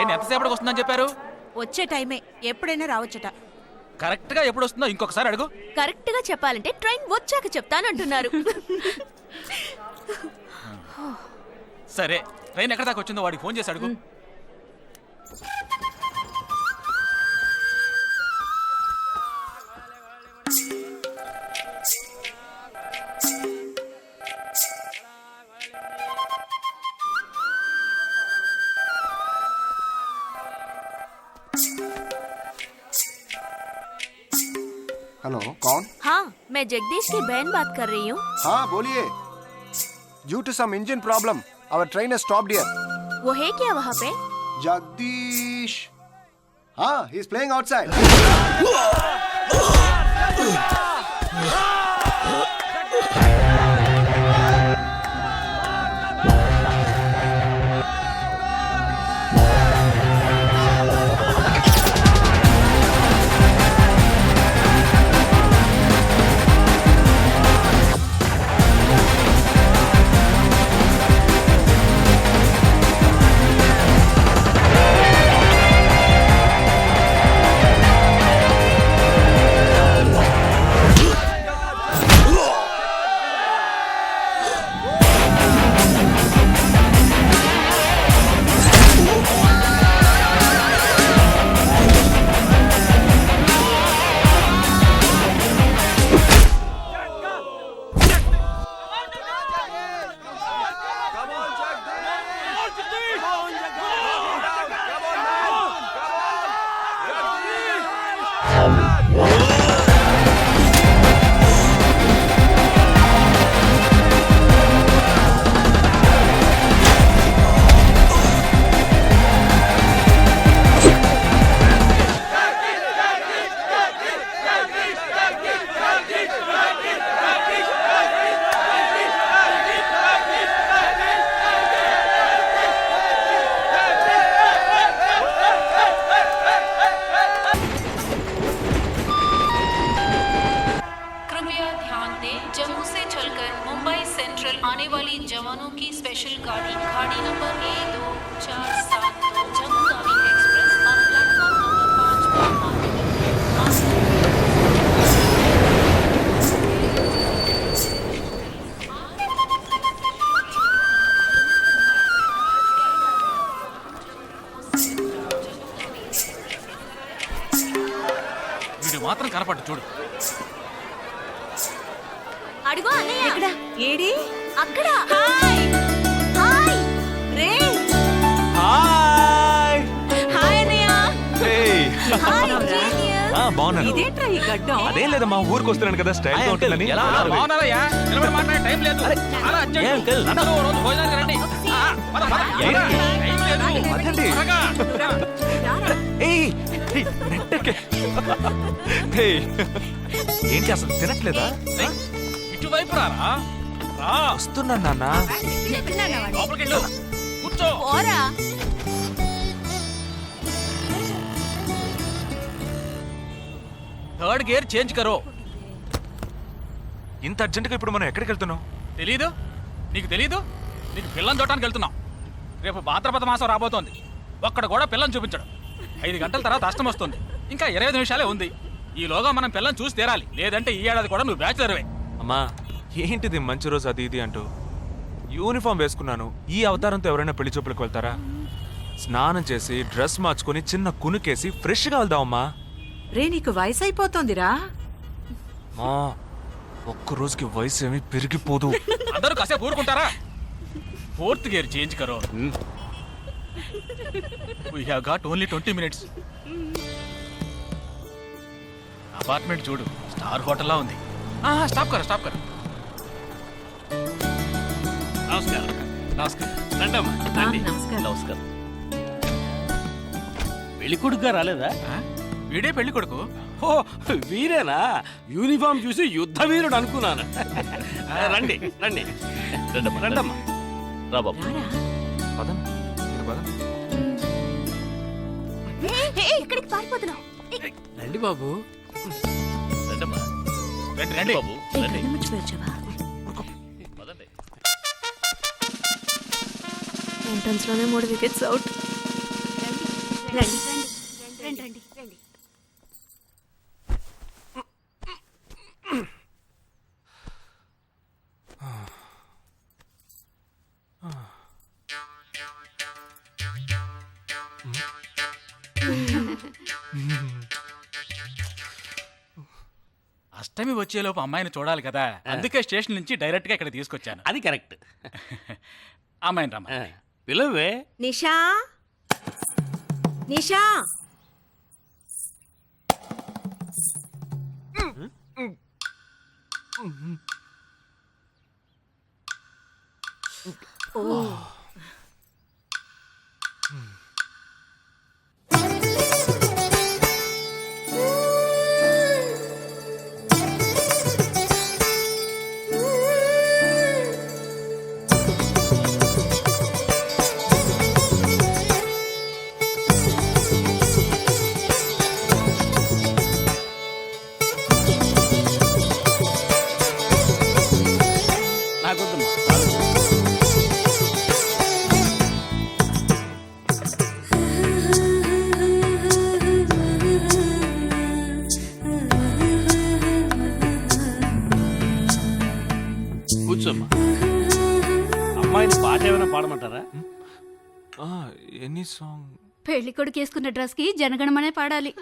Train ఎంతసేపటికి వస్తుందని చెప్పారు? వచ్చే టైమే, ఎప్పుడైనా రావచ్చట. కరెక్ట్ గా ఎప్పుడు వస్తుందో ఇంకొకసారి అడుగు. కరెక్ట్ గా చెప్పాలంటే ట్రైన్ వచ్చాక చెప్తానంటున్నారు. సరే, ట్రైన్ ఎక్కడ దాకా వచ్చిందో వాడికి ఫోన్ చేసి అడుగు. हेलो, कौन? हाँ, मैं जगदीश की बहन बात कर रही हूँ. हाँ बोलिए. Due to some engine problem, our train has stopped here. वो है क्या वहाँ पे? Jagdish. हाँ, he is playing outside. Jammu से चलकर मुंबई सेंट्रल आने वाली जवानों की स्पेशल गाड़ी गाड़ी number A2472 Jammu Tawi express on platform number 5 వీడు మాత్రం కనపడ్డు చూడు. అడుగు అన్నయ్య. ఎక్కడ? ఏడి? అక్కడ. హాయ్ హాయ్ రే. హాయ్ హాయ్ అన్నయ్య. Hey hi genius. బాగున్నాను. ఇదేంట్రా ఈ గడ్డం? అదేం లేదమ్మా, ఊరికి వస్తున్నాను కదా, స్టైల్ గా ఉంటుందని. ఎలా బాగున్నారయ్యా? నిలబడి మాట్లాడే టైం లేదు. చాలా అర్జెంట్. అందరూ ఓ రోజు భోజనానికి రండి. పద, పద. టైం లేదు. అదండి. త్వరగా. ఏయ్, ఏయ్, నెట్టకే. ఏయ్, ఏంటి అసలు తినట్లేదా? ఏయ్, ఇటువైపు రారా. రా. వస్తున్నాను నాన్న. లోపలికి వెళ్ళు. కూర్చో. పోరా. థర్డ్ గేర్ చేంజ్ కరో. ఇంత అర్జెంటుగా ఇప్పుడు మనం ఎక్కడికి వెళ్తున్నాం? తెలీదు? నీకు తెలీదు? నీకు పిల్లని చూడటానికి వెళ్తున్నాం. రేపు భాద్రపద మాసం రాబోతోంది. ఒక్కడ కూడా పిల్లని చూపించడం. 5 గంటల తర్వాత అష్టం వస్తుంది. ఇంకా 25 నిమిషాలే ఉంది. ఈలోగా మనం పిల్లని చూసి తీరాలి. లేదంటే ఈ ఏడాది కూడా నువ్వు బ్యాచులర్వే. అమ్మా, ఏంటిది మంచి రోజు అది ఇది అంటూ? యూనిఫామ్ వేసుకున్నాను. ఈ అవతారంతో ఎవరైనా పెళ్లి చూపులకు వెళ్తారా? స్నానం చేసి డ్రెస్ మార్చుకొని చిన్న కునుకేసి ఫ్రెష్గా వెళ్దామమ్మా. రే, నీకు వయసు అయిపోతుందిరా. మా ఒక్క రోజుకి వయసు ఏమీ పెరిగిపోదు. అందరూ కాసేపు ఊరుకుంటారా? ఫోర్త్ గేర్ చేంజ్ కరో. We have got only 20 minutes. Apartment చూడు, స్టార్ హోటల్లా ఉంది. స్టాప్ కర, స్టాప్ కర. నమస్కారం. నమస్కారం. రండమ్మా, రండి. నమస్కారం. పెళ్లి కొడుకుగా రాలేదా? వీడే పెళ్లి కొడుకు. ఓ, వీరేనా? యూనిఫామ్ చూసి యుద్ధ వీరుడు అనుకున్నాను. రండి రండి రండమ్మా. రా బాబు. పదం, మీరు పదం. ఎక్కడికి పారిపోతున్నావు? రండి బాబు. రండమ్మా. రండి రండి బాబు. రండి. పదండి. ఎంట్రన్స్ లోనే 3 వికెట్స్ అవుట్. రండి రండి రండి. అష్టమి వచ్చేలోపు అమ్మాయిని చూడాలి కదా అందుకే స్టేషన్ నుంచి డైరెక్ట్ గా ఇక్కడ తీసుకొచ్చాను అది కరెక్ట్. అమ్మాయిని రమ్మ పిలవే. నిషా నిషా నాకొద్దమ్మా. కూర్చోమ్మా. అమ్మాయిని పాట ఏమైనా పాడమంటారా? Any song? పెళ్లి కొడుకు వేసుకున్న డ్రెస్ కి జనగణమనే పాడాలి.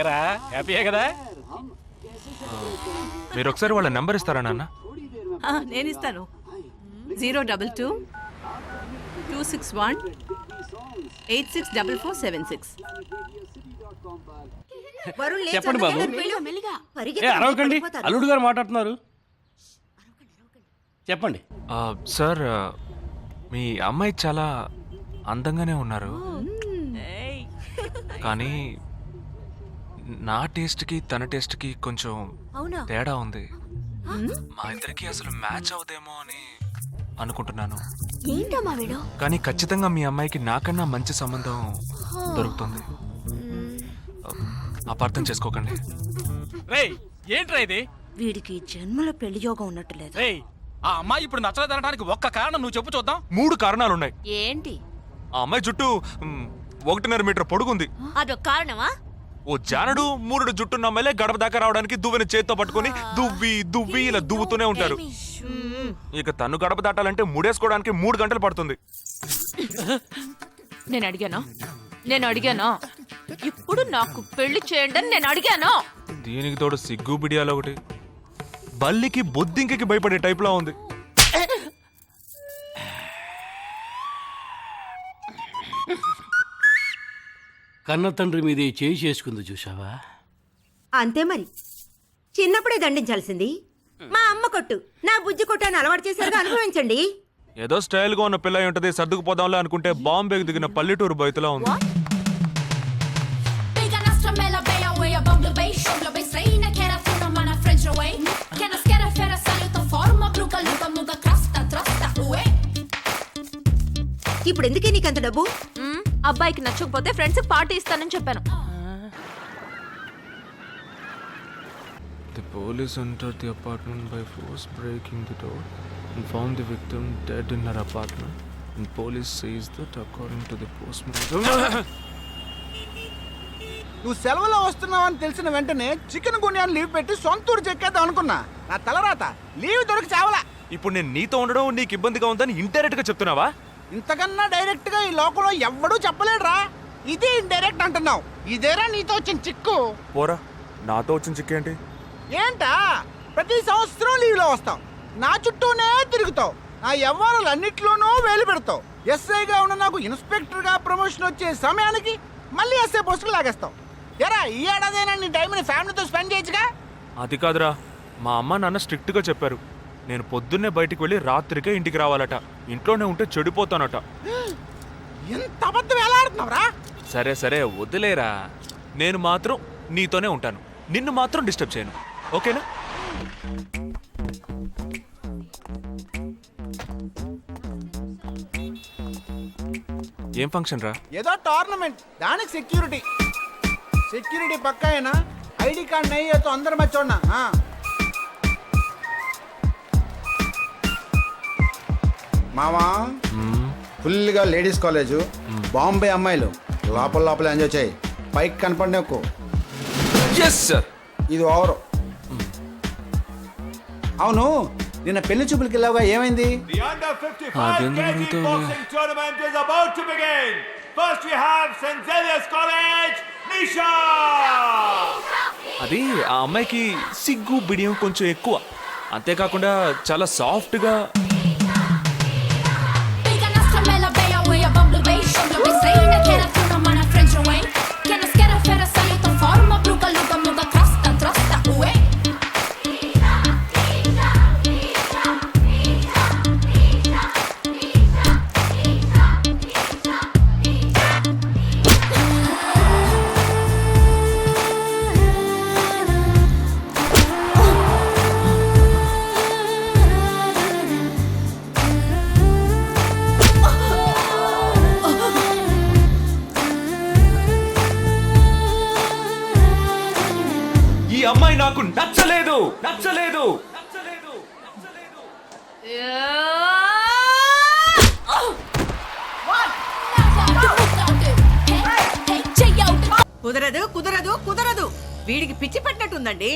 ఏరా హ్యాపీయే కదా మీరు ఒకసారి వాళ్ళ నెంబర్ ఇస్తారా నాన్న? నేను ఇస్తాను 022 261 864476. చెప్పండి బాబు. మెల్లిగా ఏ అరవకండి, అల్లుడు గారు మాట్లాడుతున్నారు. చెప్పండి. సార్ మీ అమ్మాయి చాలా అందంగానే ఉన్నారు, కానీ నా టేస్ట్కి తన టేస్ట్కి కొంచెం అవునా? తేడా ఉంది. మా ఇద్దరికి అసలు మ్యాచ్ అవుదేమో అని అనుకుంటున్నాను. ఏంటమ్మా వీడు? కానీ ఖచ్చితంగా మీ అమ్మాయికి నాకన్నా మంచి సంబంధం దొరుకుతుంది. అపార్థం చేసుకోకండి. రేయ్ ఏంట్రా ఇది? వీడికి జన్మలో పెళ్లి యోగం ఉన్నట్టు లేదు. రేయ్ ఆ అమ్మాయి ఇప్పుడు నచ్చలేదనడానికి ఒక్క కారణం నువ్వు చెప్పు చూద్దాం. 3 కారణాలున్నాయి. ఏంటి? ఆ అమ్మాయి జుట్టు 1.5 మీటర్ పొడుగుంది. అదొక కారణమా? ఓ జానడు 3 జుట్టున్న అమ్మాయిలే గడప దాకా రావడానికి దువ్వెని చేత్తో పట్టుకొని దువ్వి ఇలా దువ్వుతూనే ఉంటారు. ఇక తను గడప దాటాలంటే ముడేసుకోవడానికి 3 గంటలు పడుతుంది. నేను అడిగానా ఇప్పుడు నాకు పెళ్లి చేయండి అని నేను అడిగాను. దీనికి తోడు సిగ్గు బిడియాలో ఒకటి. బల్లికి బొద్దింకకి భయపడే టైప్లో ఉంది. కన్న తండ్రి మీదే చేయి చేసుకుంది చూసావా? అంతే మరి, చిన్నప్పుడే దండించాల్సింది. మా అమ్మ కొట్టు, నా బుజ్జి కొట్టు అని అలవాటు చేశారుగా, అనుభవించండి. ఏదో స్టైల్గా ఉన్న పిల్ల ఉంటది, సర్దుకుపోదాంలే అనుకుంటే బాంబేకి దిగిన పల్లెటూరు బయటలా ఉంది. ఇప్పుడు ఎందుకే నీకంత డబ్బు? అబ్బాయికి నచ్చకపోతే ఫ్రెండ్స్ పార్టీ ఇస్తానని చెప్పాను. The police entered the apartment by force, breaking the door and found the victim dead in her apartment. And police says that according to the postmortem. నువ్వు సెలవులో వస్తున్నావని తెలిసిన వెంటనే చికెన్ గున్యాన్ని లీవ్ పెట్టి సొంతూరు చెక్కేద్దాం అనుకున్నా. నా తలరాత లీవ్ దొరికి చావలా. ఇప్పుడు నేను నీతో ఉండడం నీకు ఇబ్బందిగా ఉందని ఇండైరెక్ట్ గా చెప్తున్నావా? ఇంతకన్నా డైరెక్ట్ గా ఈ లోకంలో ఎవ్వడూ చెప్పలేడురా. ఇది ఇండైరెక్ట్ అంటున్నావు. ఇదేరా నీతో వచ్చిన చిక్కు. పోరా, నాతో వచ్చిన చిక్కేంటి? ఏంటా ప్రతి సంవత్సరం లీవ్లో వస్తావు, నా చుట్టూనే తిరుగుతావు, నా వ్యవహారాలన్నిట్లోనూ వేలు పెడతావు. ఎస్ఐగా ఉన్న నాకు ఇన్స్పెక్టర్గా ప్రమోషన్ వచ్చే సమయానికి మళ్ళీ ఎస్ఏ పోస్టుకు లాగేస్తావు. ఎరా ఈ ఏడాదైనా నీ టైంని ఫ్యామిలీతో స్పెండ్ చేయొచ్చుగా. అది కాదురా, మా అమ్మ నాన్న స్ట్రిక్ట్గా చెప్పారు. నేను పొద్దున్నే బయటికి వెళ్ళి రాత్రికే ఇంటికి రావాలట. ఇంట్లోనే ఉంటే చెడిపోతానట. ఎంత అబద్ధం ఎలా ఆడుతున్నావురా? సరే సరే వదిలేరా. నేను మాత్రం నీతోనే ఉంటాను, నిన్ను మాత్రం డిస్టర్బ్ చేయను, ఓకేనా? ఏం ఫంక్షన్ రా? ఏదో టోర్నమెంట్, దానికి సెక్యూరిటీ పక్కా అయినా ఐడి కార్డ్ నై तो अंदर मत छोड़ना. हाँ మామా, ఫుల్గా లేడీస్ కాలేజ్, బాంబే అమ్మాయిలు లోపల లోపల ఎంజాయ్ చేయి, పైకి కనపడి నాకు. yes sir. ఇది ఓవర్. అవును, నిన్న పెళ్లి చూపులకి వెళ్ళావుగా, ఏమైంది? అదెందుకు అడుగుతావు? అది ఆ అమ్మాయికి సిగ్గు బిడియం కొంచెం ఎక్కువ, అంతేకాకుండా చాలా సాఫ్ట్గా. ఈ అమ్మాయి నాకు నచ్చలేదు. కుదరదు. వీడికి పిచ్చి పట్టినట్టుందండి.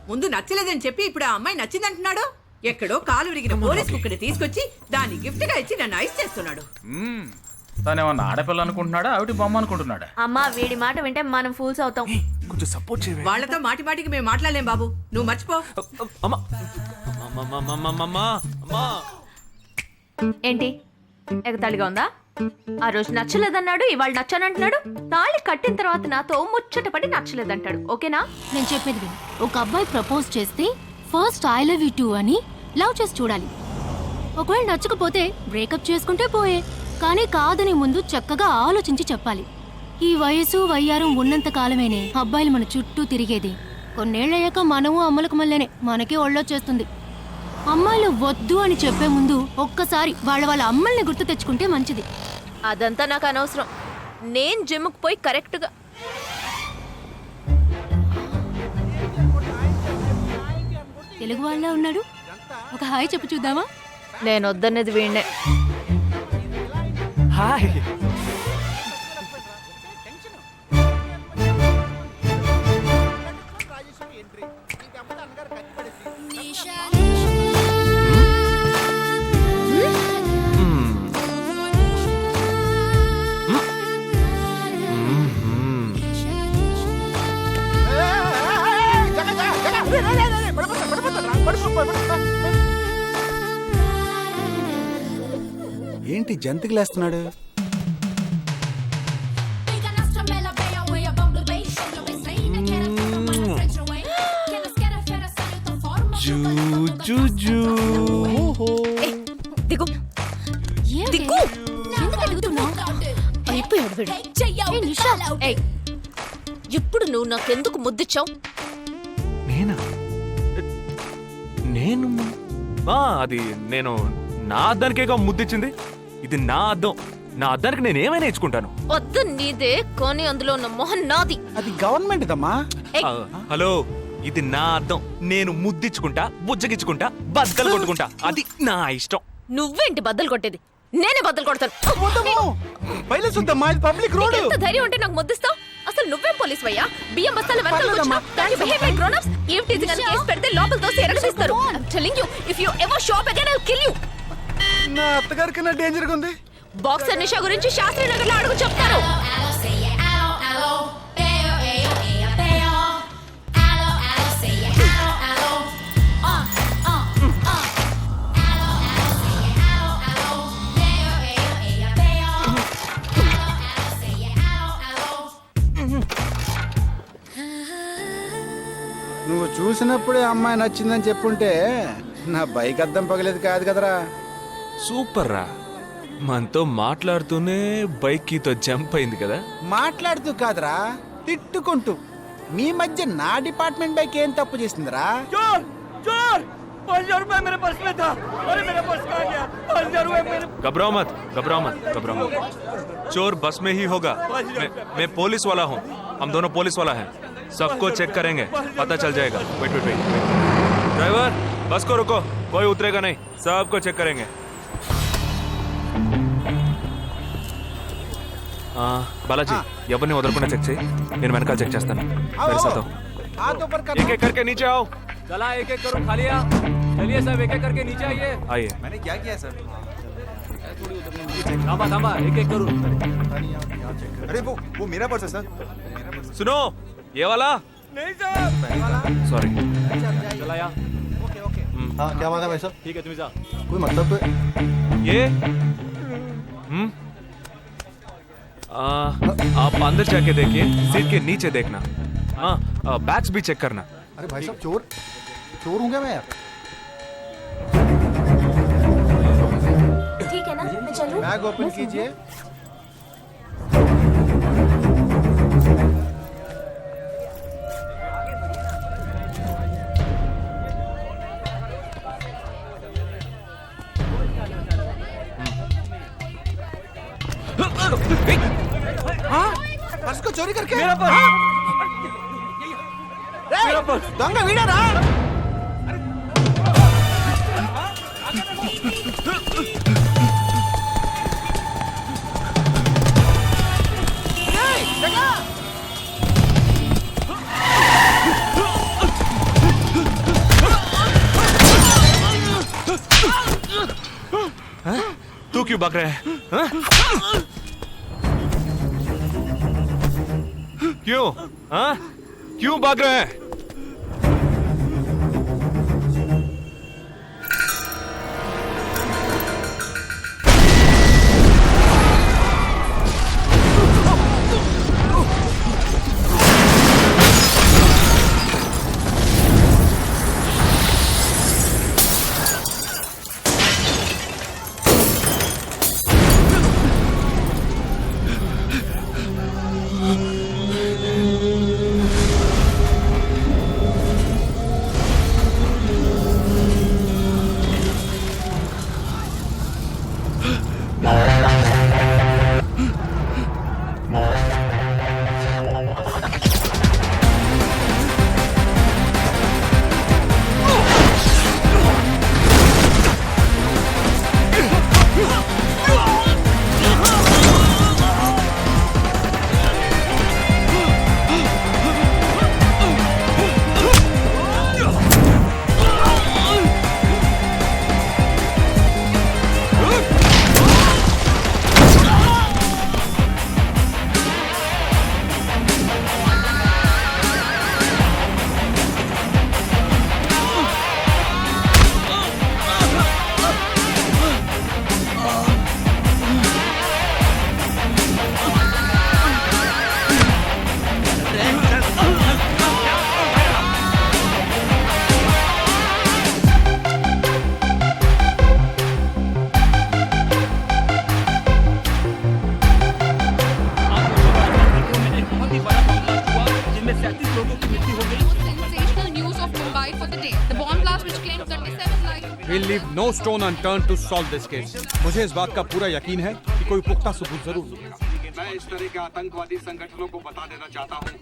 ముందు నచ్చలేదని చెప్పి ఇప్పుడు ఆ అమ్మాయి నచ్చిందంటున్నాడు. ఎక్కడో కాలు విరిగిన పోలీస్ కుక్కని తీసుకొచ్చి దాన్ని గిఫ్ట్ గా ఇచ్చి నన్ను ఐస్ చేస్తున్నాడు. తనేమన్నా ఆడపిల్ల అనుకుంటున్నాడా, ఆవిడ బొమ్మ అనుకుంటున్నాడా? అమ్మా వీడి మాట వింటే మనం ఫూల్స్ అవుతాం. కొంచెం సపోర్ట్ చేయవే. వాళ్ళతో మాటి మాటికి మేము మాట్లాడలేం బాబు, నువ్వు మర్చిపో. ఏంటి ఎగతాళిగా ఉందా? ఆ రోజు నచ్చలేదన్నాడు, ఇవాళ నచ్చానంటున్నాడు. తాళి కట్టిన తర్వాత నాతో ముచ్చటపడి నచ్చలేదంటాడు. ఓకేనా? నేను చెప్పేది విను. ఒక అబ్బాయి ప్రపోజ్ చేస్తే first I love you two అని లవ్ చేసి చూడాలి. ఒకవేళ నచ్చకపోతే బ్రేకప్ చేసుకుంటే పోయే, కానీ కాదని ముందు చక్కగా ఆలోచించి చెప్పాలి. ఈ వయసు వయ్యారం ఉన్నంత కాలమేనే అబ్బాయిలు మన చుట్టూ తిరిగేది. కొన్నేళ్లయ్యాక మనము అమ్మలకు మళ్ళీనే మనకే ఒళ్ళొచ్చేస్తుంది. అమ్మాయిలు వద్దు అని చెప్పే ముందు ఒక్కసారి వాళ్ళ అమ్మల్ని గుర్తు తెచ్చుకుంటే మంచిది. అదంతా నాకు అనవసరం. నేను జిమ్కి పోయి కరెక్ట్గా తెలుగు వాళ్ళ ఉన్నాడు, ఒక హాయ్ చెప్పు చూద్దామా? నేను వద్దనేది వీణ్ణే. హాయ్. ఏంటి జంతికి లేస్తున్నాడు? దిగు దిగు. ఎందుకు అడుగుతున్నావు? అయిపోయాడు వీడు. ఏయ్, ఇప్పుడు నువ్వు నాకెందుకు ముద్దిచ్చావు? అది నేను నా అద్దానికేగా ముద్దిచ్చింది. ఇది నా అద్దం, నా అద్దానికి నేను ఏమైనా ఇచ్చుకుంటాను. వద్దు నీదే, కానీ అందులో ఉన్న మొహం నాది. అది గవర్నమెంట్ దమ్మా. హలో, ఇది నా అద్దం. నేను ముద్దిచ్చుకుంటా, బుజ్జగిచ్చుకుంటా, బద్దలు కొట్టుకుంటా. అది నా ఇష్టం. నువ్వేంటి బద్దలు కొట్టేది? నేనే బద్దలు కొడతాను. Public road. ఎంత ధైర్యం ఉంటే నాకు ముద్దిస్తావు? అసలు నువ్వేం పోలీస్ వయ్యా? బియ్యం బస్తాలు పెడితే లోపల తోసి ఎరగదీస్తారు. నా అత్తగారి కన్నా డేంజర్ గా ఉంది. బాక్సర్ నిషా గురించి శాస్త్రి నగర్ లో అడుగు చెప్తారు. కలిసినప్పుడే అమ్మాయి నచ్చిందని చెప్పుంటే నా బైక్ అద్దం పగలేదు కాదు కదరా. సూపర్ రా, మనతో మాట్లాడుతూనే బైక్ కీతో జంప్ అయింది కదా. మాట్లాడుతూ కాదురా, తిట్టుకుంటూ. మీ మధ్య నా డిపార్ట్మెంట్ బైక్ ఏం తప్పు చేసిందిరా? घबराओ मत, घबराओ मत, घबराओ मत. चोर बस में ही होगा. मैं पुलिस वाला हूँ. हम दोनों पुलिस वाला हैं. सबको चेक करेंगे, पता चल जाएगा. Wait wait wait. ड्राइवर, बस को रुको. कोई उतरेगा नहीं. सबको चेक करेंगे. बालाजी, ఎవరిని వదలకుండా చెక్ చేయి. నేను వెనకాల చెక్ చేస్తాను. मेरे साथ आओ. एक एक करके नीचे आओ. चला एक एक करो, खाली चलिए सब एक एक करके नीचे आइए. आइए. मैंने क्या किया सर? थांबा थांबा, एक एक करो. अरे वो मेरा पर्स है सर. सुनो, ये वाला नहीं सर. सॉरी. चला यार. हाँ क्या बात है भाई साहब? ठीक है, तुम जा. कोई मतलब ये आप अंदर जाके देखिए. सीट के नीचे देखना. हाँ, बैग्स भी चेक करना. अरे भाई साहब चोर हूँ क्या मैं यार? ठीक है ना, मैं चलूं? बैग ओपन कीजिए. पर्स को चोरी करके मेरा पर्स. मेरा पर्स दंग वीडरा. तू क्यों भाग रहा है? क्यों? हाँ? क्यों भाग रहे हैं? We'll leave no stone unturned to solve this case. मुझे इस बात का पूरा यकीन है कि कोई पुख्ता सबूत जरूर मिलेगा. मैं इस तरह के आतंकवादी संगठनों को बता देना चाहता हूँ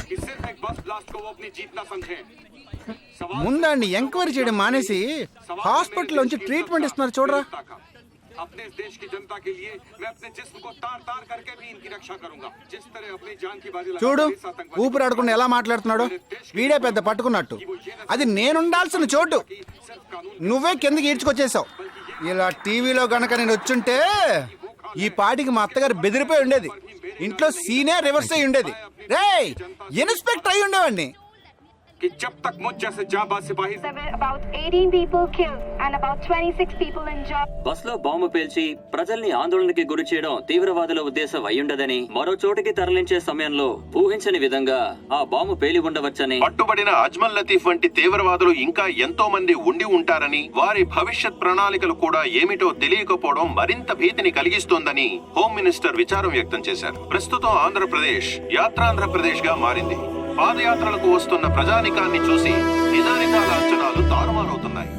कि सिर्फ एक बस ब्लास्ट को वो अपनी जीत ना समझें. ముందండి ఎంక్వైరీ చేయడం మానేసి హాస్పిటల్ నుంచి ట్రీట్మెంట్ ఇస్తున్నారు చూడరా. अपने इस देश की जनता के लिए मैं अपने जिस्म को तार तार करके भी इनकी रक्षा करूंगा. जिस तरह अपनी जान की बाजी చూడు ఊపిరాడకుండా ఎలా మాట్లాడుతున్నాడు. వీడే పెద్ద పట్టుకున్నట్టు. అది నేనుండాల్సిన చోటు నువ్వే కిందకి ఈడ్చుకొచ్చేసావు. ఇలా టీవీలో గనక నేను వచ్చుంటే ఈ పాటికి మా అత్తగారు బెదిరిపోయి ఉండేది. ఇంట్లో సీనే రివర్స్ అయి ఉండేది. రేయ్ ఇన్స్పెక్టర్ అయి ఉండేవాడిని. कि जब तक मुझ जैसे जाबाज सिपाही about 18 people killed and about 26 people injured. బస్లో బాంబు పేల్చి ప్రజల్ని ఆందోళనకి గురి చేయడం తీవ్రవాదుల ఉద్దేశం అయ్యుండదని, మరో చోటికి తరలించే సమయంలో ఊహించని విధంగా ఆ బాంబు పేలి ఉండవచ్చని, పట్టుబడిన అజ్మల్ లతీఫ్ వంటి తీవ్రవాదులు ఇంకా ఎంతో మంది ఉండి ఉంటారని, వారి భవిష్యత్ ప్రణాళికలు కూడా ఏమిటో తెలియకపోవడం మరింత భీతిని కలిగిస్తోందని హోమ్ మినిస్టర్ విచారం వ్యక్తం చేశారు. ప్రస్తుతం ఆంధ్రప్రదేశ్ యాత్రాంధ్రప్రదేశ్ గా మారింది. పాదయాత్రలకు వస్తున్న ప్రజానికాన్ని చూసి నిజానిజాల అంచనాలు తారుమారవుతున్నాయి.